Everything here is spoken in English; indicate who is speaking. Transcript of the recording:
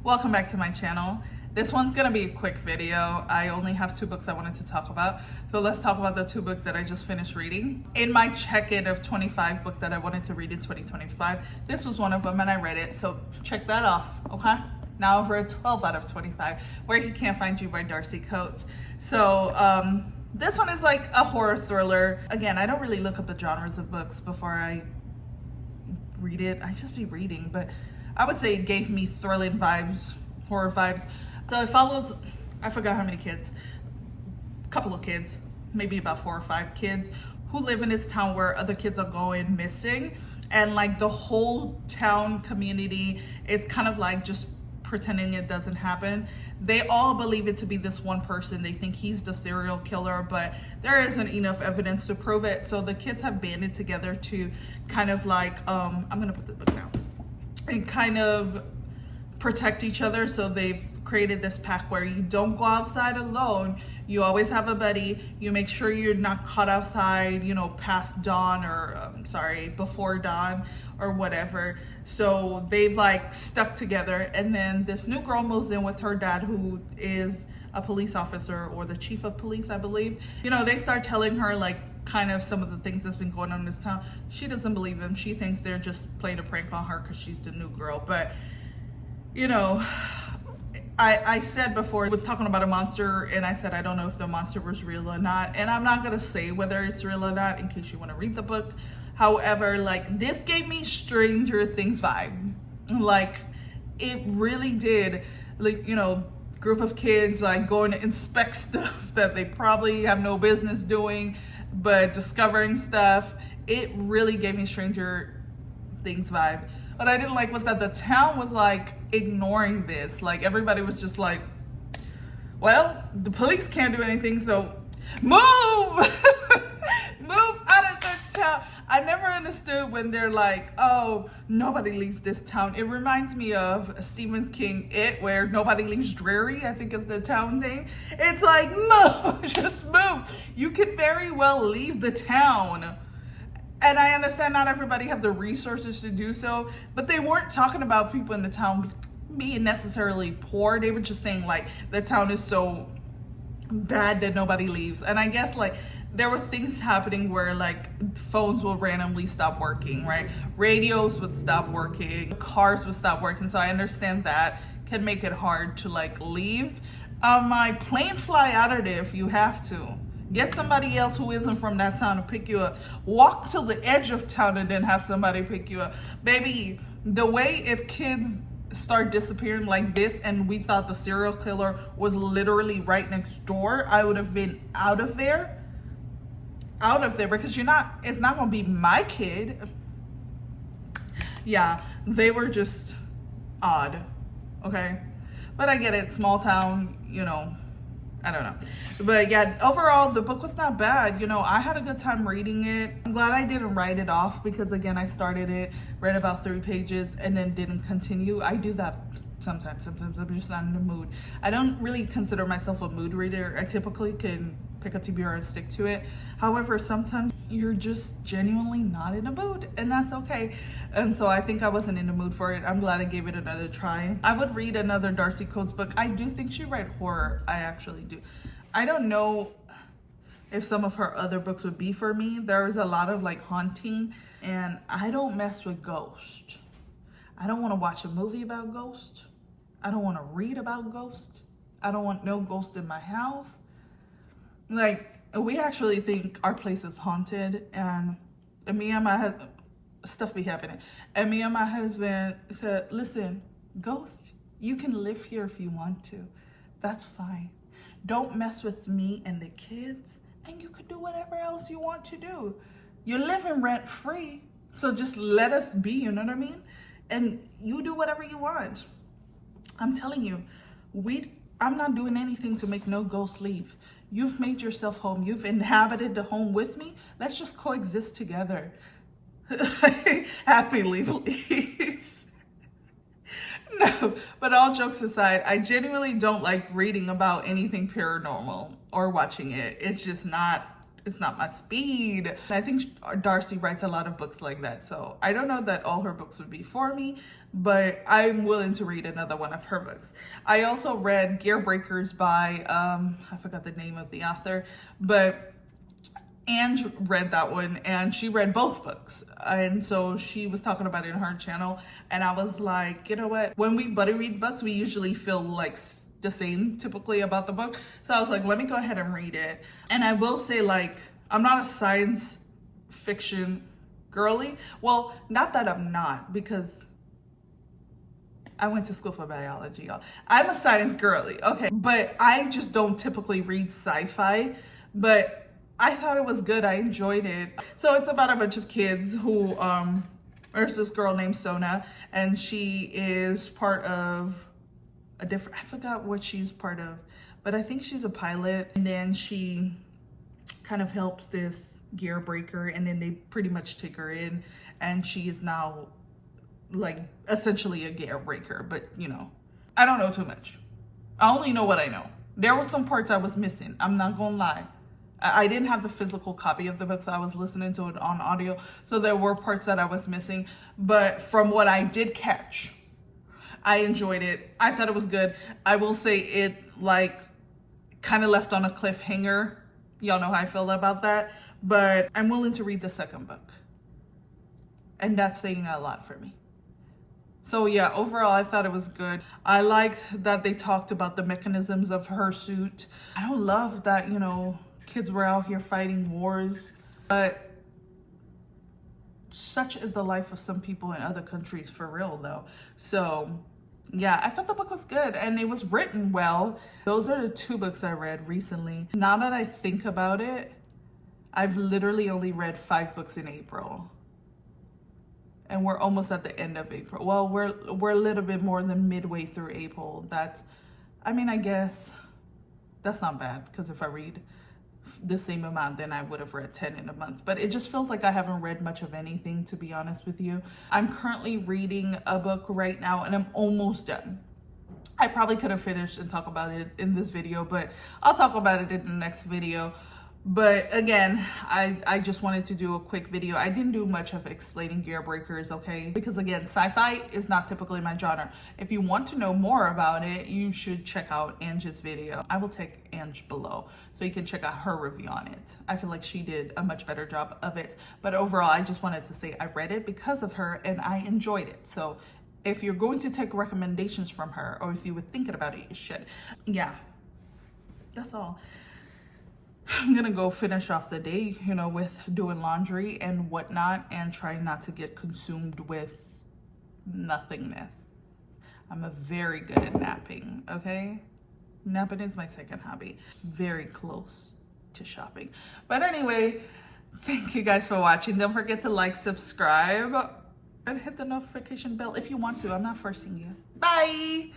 Speaker 1: Welcome back to my channel. This one's gonna be a quick video. I only have 2 books I wanted to talk about. So let's talk about the 2 books that I just finished reading. In my check-in of 25 books that I wanted to read in 2025, this was one of them and I read it. So check that off, okay? Now over a 12 out of 25, Where He Can't Find You by Darcy Coates. So this one is like a horror thriller. Again, I don't really look up the genres of books before I read it. I just be reading, but I would say it gave me thrilling vibes, horror vibes. So it follows, I forgot how many kids, a couple of kids, maybe about 4 or 5 kids who live in this town where other kids are going missing. And like the whole town community is kind of like just pretending it doesn't happen. They all believe it to be this one person. They think he's the serial killer, but there isn't enough evidence to prove it. So the kids have banded together to kind of like, I'm gonna put the book down, and kind of protect each other. So they've created this pact where you don't go outside alone. You always have a buddy. You make sure you're not caught outside, you know, past dawn or before dawn or whatever. So they've like stuck together. And then this new girl moves in with her dad, who is a police officer or the chief of police, I believe. You know, they start telling her like kind of some of the things that's been going on in this town. She doesn't believe them. She thinks they're just playing a prank on her because she's the new girl. But you know, I said before, I was talking about a monster, and I said I don't know if the monster was real or not, and I'm not gonna say whether it's real or not in case you want to read the book. However, like, this gave me Stranger Things vibe. Like, it really did. Like, you know, group of kids like going to inspect stuff that they probably have no business doing, but discovering stuff. It really gave me Stranger Things vibe. What I didn't like was that the town was like ignoring this. Like, everybody was just like, well, the police can't do anything, so move! Move out of the town. I never understood when they're like, oh, nobody leaves this town. It reminds me of Stephen King, It, where nobody leaves Dreary, I think is the town name. It's like, move, just move. You could very well leave the town. And I understand not everybody have the resources to do so, but they weren't talking about people in the town being necessarily poor. They were just saying like the town is so bad that nobody leaves. And I guess like there were things happening where like phones will randomly stop working, right? Radios would stop working, cars would stop working. So I understand that can make it hard to like leave. My plane fly out of there if you have to. Get somebody else who isn't from that town to pick you up. Walk to the edge of town and then have somebody pick you up. Baby, the way if kids start disappearing like this and we thought the serial killer was literally right next door, I would have been out of there. Out of there, because it's not gonna be my kid. Yeah, they were just odd, okay? But I get it, small town, you know, I don't know. But yeah, overall, the book was not bad. You know, I had a good time reading it. I'm glad I didn't write it off because, again, I started it, read about 3 pages, and then didn't continue. I do that sometimes. Sometimes I'm just not in the mood. I don't really consider myself a mood reader. I typically can pick a TBR and stick to it. However, sometimes you're just genuinely not in a mood, and that's okay. And so I think I wasn't in the mood for it. I'm glad I gave it another try. I would read another Darcy Coates book. I do think she writes horror. I actually do. I don't know if some of her other books would be for me. There's a lot of like haunting, and I don't mess with ghosts. I don't want to watch a movie about ghosts. I don't want to read about ghosts. I don't want no ghost in my house. Like, we actually think our place is haunted, and me and my husband, stuff be happening. And me and my husband said, listen, ghosts, you can live here if you want to. That's fine. Don't mess with me and the kids, and you could do whatever else you want to do. You're living rent free, so just let us be, you know what I mean? And you do whatever you want. I'm telling you, I'm not doing anything to make no ghost leave. You've made yourself home. You've inhabited the home with me. Let's just coexist together. Happily, please. No, but all jokes aside, I genuinely don't like reading about anything paranormal or watching it. It's just not It's not my speed. I think Darcy writes a lot of books like that. So I don't know that all her books would be for me, but I'm willing to read another one of her books. I also read Gearbreakers by, I forgot the name of the author, but Ange read that one and she read both books. And so she was talking about it in her channel. And I was like, you know what? When we buddy read books, we usually feel like the same typically about the book. So I was like, let me go ahead and read it. And I will say, like, I'm not a science fiction girly. Well, not that I'm not, because I went to school for biology, y'all. I'm a science girly, okay, but I just don't typically read sci-fi. But I thought it was good. I enjoyed it. So it's about a bunch of kids who there's this girl named Sona, and she is part of a different, I forgot what she's part of, but I think she's a pilot. And then she kind of helps this Gearbreaker, and then they pretty much take her in, and she is now like essentially a Gearbreaker. But you know, I don't know too much. I only know what I know. There were some parts I was missing. I'm not gonna lie. I didn't have the physical copy of the book, so I was listening to it on audio. So there were parts that I was missing, but from what I did catch, I enjoyed it. I thought it was good. I will say it like kind of left on a cliffhanger. Y'all know how I feel about that, but I'm willing to read the second book. And that's saying a lot for me. So yeah, overall, I thought it was good. I liked that they talked about the mechanisms of her suit. I don't love that, you know, kids were out here fighting wars, but such is the life of some people in other countries, for real though. So yeah, I thought the book was good and it was written well. Those are the two books I read recently. Now that I think about it, I've literally only read 5 books in April. And we're almost at the end of April. Well, we're a little bit more than midway through April. I mean, I guess that's not bad, because if I read the same amount, then I would have read 10 in a month. But it just feels like I haven't read much of anything, to be honest with you. I'm currently reading a book right now and I'm almost done. I probably could have finished and talk about it in this video, but I'll talk about it in the next video. But again, I just wanted to do a quick video. I didn't do much of explaining Gearbreakers, okay? Because again, sci-fi is not typically my genre. If you want to know more about it, you should check out Ange's video. I will take Ange below so you can check out her review on it. I feel like she did a much better job of it. But overall, I just wanted to say I read it because of her and I enjoyed it. So if you're going to take recommendations from her, or if you were thinking about it, you should. Yeah, that's all. I'm gonna go finish off the day, you know, with doing laundry and whatnot, and trying not to get consumed with nothingness. I'm very good at napping, okay? Napping is my second hobby. Very close to shopping. But anyway, thank you guys for watching. Don't forget to like, subscribe, and hit the notification bell if you want to. I'm not forcing you. Bye!